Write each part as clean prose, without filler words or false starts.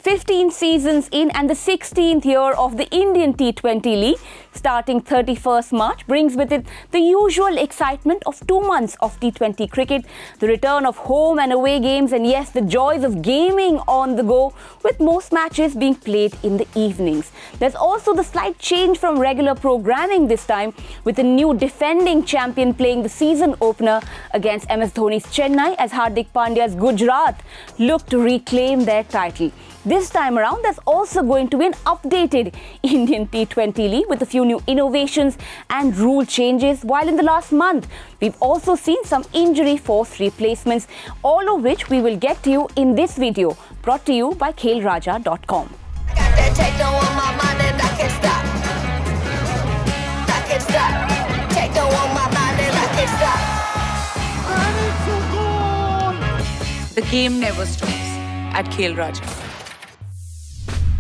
15 seasons in and the 16th year of the Indian T20 League, starting 31st March, brings with it the usual excitement of 2 months of T20 cricket, the return of home and away games, and yes, the joys of gaming on the go, with most matches being played in the evenings. There's also the slight change from regular programming this time, with the new defending champion playing the season opener against MS Dhoni's Chennai as Hardik Pandya's Gujarat look to reclaim their title. This time around, there's also going to be an updated Indian T20 League with a few new innovations and rule changes, while in the last month, we've also seen some injury-forced replacements, all of which we will get to you in this video, brought to you by Khelraja.com. The game never stops at Khelraja.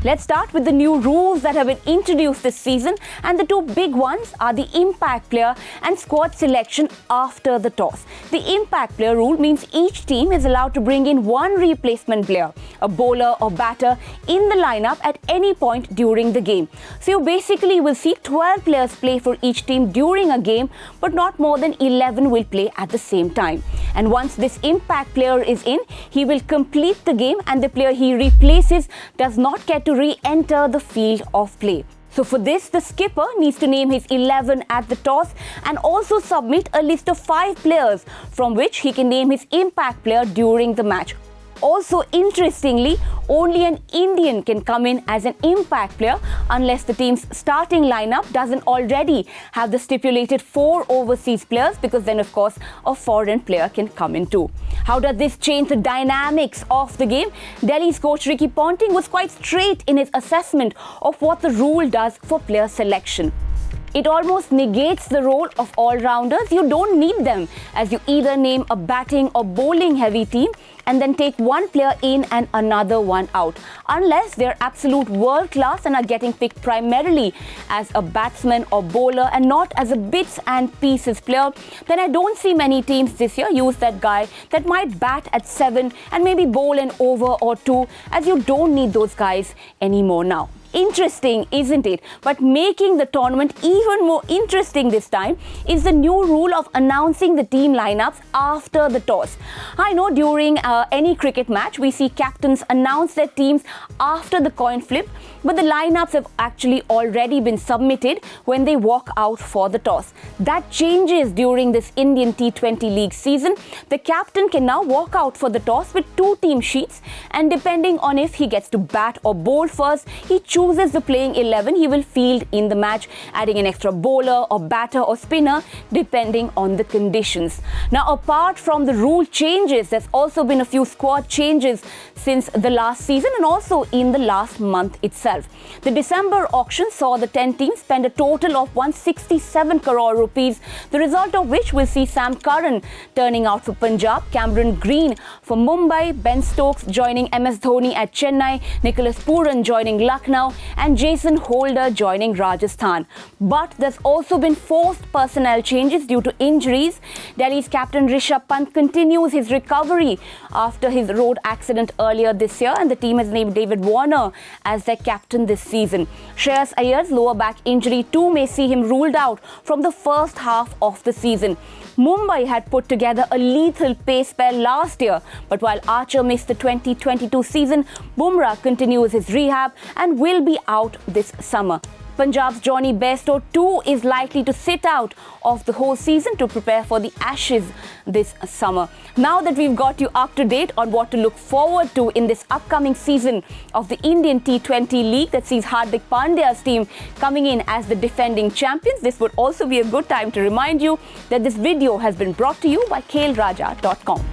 Let's start with the new rules that have been introduced this season, and the two big ones are the impact player and squad selection after the toss. The impact player rule means each team is allowed to bring in one replacement player, a bowler or batter, in the lineup at any point during the game. So you basically will see 12 players play for each team during a game, but not more than 11 will play at the same time. And once this impact player is in, he will complete the game, and the player he replaces does not get to re-enter the field of play. So for this, the skipper needs to name his 11 at the toss and also submit a list of 5 players from which he can name his impact player during the match. Also, interestingly, only an Indian can come in as an impact player unless the team's starting lineup doesn't already have the stipulated 4 overseas players, because then, of course, a foreign player can come in too. How does this change the dynamics of the game? Delhi's coach Ricky Ponting was quite straight in his assessment of what the rule does for player selection. It almost negates the role of all-rounders. You don't need them, as you either name a batting or bowling heavy team and then take one player in and another one out, unless they're absolute world-class and are getting picked primarily as a batsman or bowler and not as a bits and pieces player. Then I don't see many teams this year use that guy that might bat at 7 and maybe bowl an over or 2, as you don't need those guys anymore now. Interesting, isn't it? But making the tournament even more interesting this time is the new rule of announcing the team lineups after the toss. I know during any cricket match, we see captains announce their teams after the coin flip, but the lineups have actually already been submitted when they walk out for the toss. That changes during this Indian T20 League season. The captain can now walk out for the toss with 2 team sheets, and depending on if he gets to bat or bowl first, he chooses the playing 11 he will field in the match, adding an extra bowler or batter or spinner depending on the conditions. Now, apart from the rule changes, there's also been a few squad changes since the last season and also in the last month itself. The December auction saw the 10 teams spend a total of 167 crore rupees, the result of which will see Sam Curran turning out for Punjab, Cameron Green for Mumbai, Ben Stokes joining MS Dhoni at Chennai, Nicholas Pooran joining Lucknow, and Jason Holder joining Rajasthan. But there's also been forced personnel changes due to injuries. Delhi's captain Rishabh Pant continues his recovery after his road accident earlier this year, and the team has named David Warner as their captain this season. Shreyas Iyer's lower back injury too may see him ruled out from the first half of the season. Mumbai had put together a lethal pace spell last year, but while Archer missed the 2022 season, Bumrah continues his rehab and will be out this summer. Punjab's Johnny Bairstow too is likely to sit out of the whole season to prepare for the Ashes this summer. Now that we've got you up to date on what to look forward to in this upcoming season of the Indian T20 League that sees Hardik Pandya's team coming in as the defending champions, this would also be a good time to remind you that this video has been brought to you by Khelraja.com.